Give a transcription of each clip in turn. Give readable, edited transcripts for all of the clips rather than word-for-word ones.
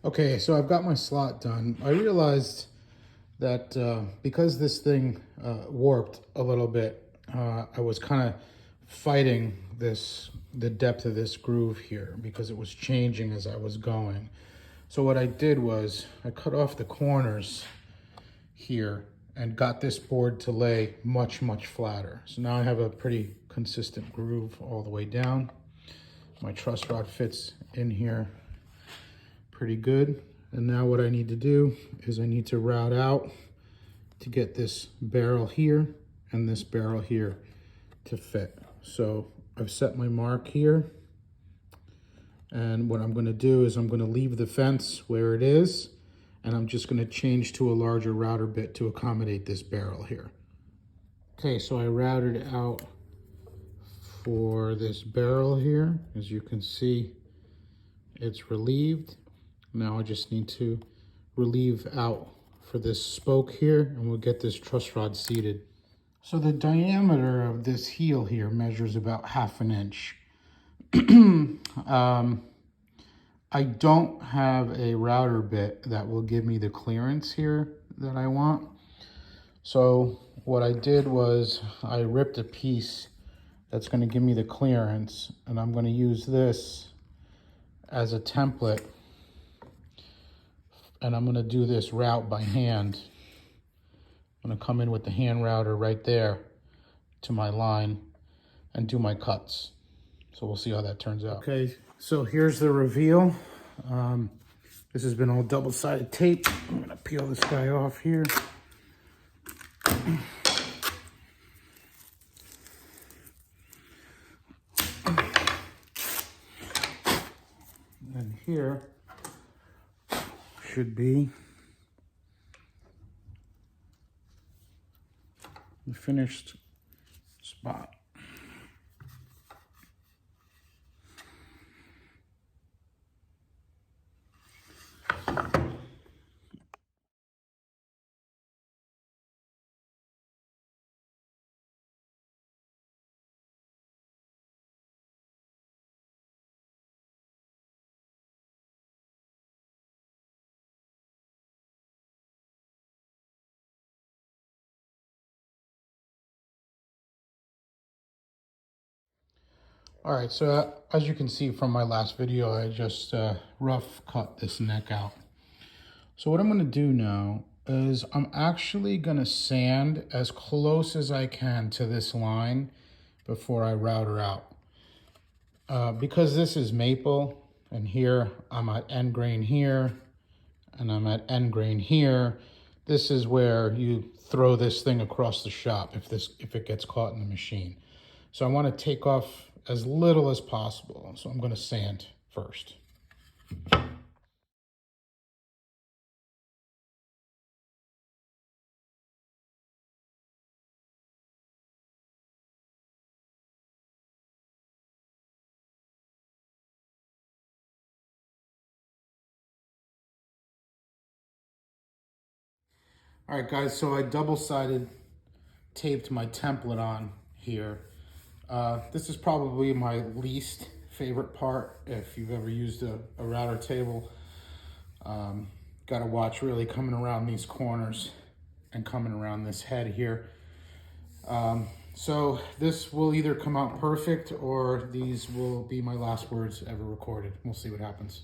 Okay, so I've got my slot done. I realized that because this thing warped a little bit, I was kind of fighting the depth of this groove here because it was changing as I was going. So what I did was I cut off the corners here and got this board to lay much, much flatter. So now I have a pretty consistent groove all the way down. My truss rod fits in here pretty good. And now what I need to do is I need to route out to get this barrel here and this barrel here to fit. So I've set my mark here. And what I'm going to do is I'm going to leave the fence where it is, and I'm just going to change to a larger router bit to accommodate this barrel here. Okay, so I routed out for this barrel here. As you can see, it's relieved. Now I just need to relieve out for this spoke here, and we'll get this truss rod seated. So the diameter of this heel here measures about 1/2 inch. I don't have a router bit that will give me the clearance here that I want. So what I did was I ripped a piece that's going to give me the clearance, and I'm going to use this as a template, and I'm going to do this route by hand. I'm going to come in with the hand router right there to my line and do my cuts. So we'll see how that turns out. Okay, so here's the reveal. This has been all double-sided tape. I'm gonna peel this guy off here. And here should be the finished spot. All right, so as you can see from my last video, I just rough cut this neck out. So what I'm gonna do now is I'm actually gonna sand as close as I can to this line before I route her out. Because this is maple, and here I'm at end grain here, and I'm at end grain here, this is where you throw this thing across the shop if it gets caught in the machine. So I wanna take off as little as possible. So I'm gonna sand first. All right, guys, so I double-sided taped my template on here. This is probably my least favorite part if you've ever used a router table. Got to watch really coming around these corners and coming around this head here. So this will either come out perfect or these will be my last words ever recorded. We'll see what happens.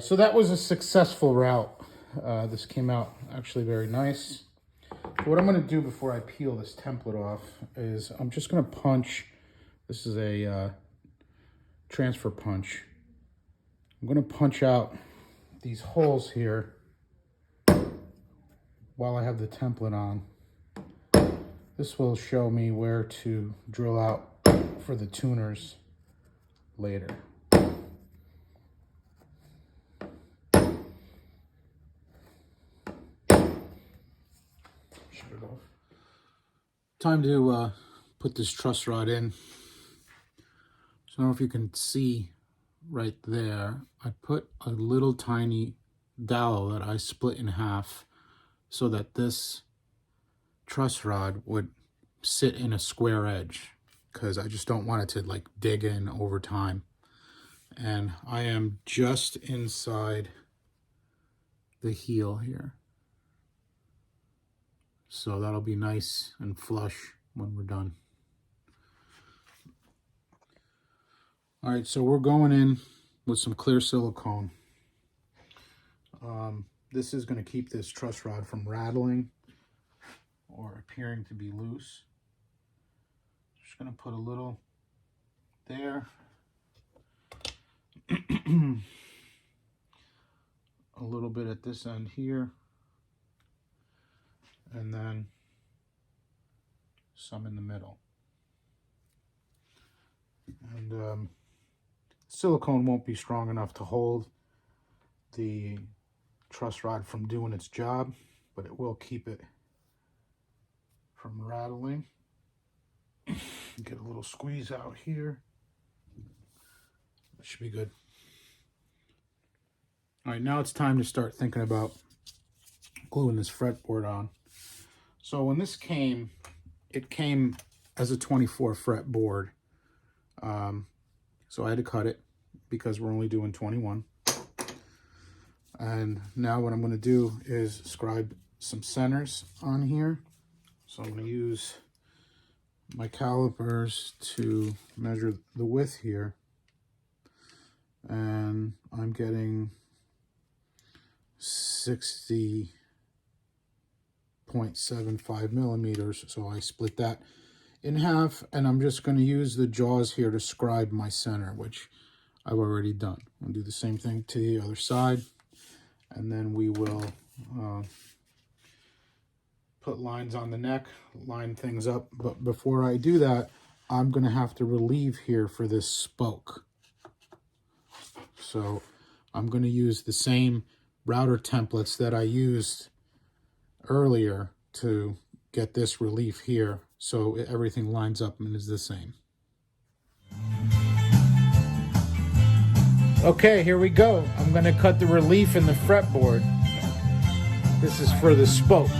so that was a successful route. This came out actually very nice. So what I'm going to do before I peel this template off is I'm just going to punch. This is a transfer punch. I'm going to punch out these holes here while I have the template on. This will show me where to drill out for the tuners later. Time to put this truss rod in. So I don't know if you can see right there. I put a little tiny dowel that I split in half so that this truss rod would sit in a square edge, because I just don't want it to like dig in over time. And I am just inside the heel here. So that'll be nice and flush when we're done. All right, so we're going in with some clear silicone. This is going to keep this truss rod from rattling or appearing to be loose. Just going to put a little there. A little bit at this end here. And then some in the middle. And silicone won't be strong enough to hold the truss rod from doing its job, but it will keep it from rattling. Get a little squeeze out here. That should be good. All right, now it's time to start thinking about gluing this fretboard on. So when this came, it came as a 24 fret board. So I had to cut it because we're only doing 21. And now what I'm going to do is scribe some centers on here. So I'm going to use my calipers to measure the width here. And I'm getting 60.75 millimeters. So I split that in half, and I'm just going to use the jaws here to scribe my center, which I've already done. I'll do the same thing to the other side, and then we will put lines on the neck, line things up. But before I do that, I'm going to have to relieve here for this spoke. So I'm going to use the same router templates that I used earlier to get this relief here, so everything lines up and is the same. Okay, here we go. I'm going to cut the relief in the fretboard. This is for the spoke.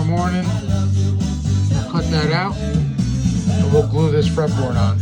Morning, cut that out, and we'll glue this fretboard on.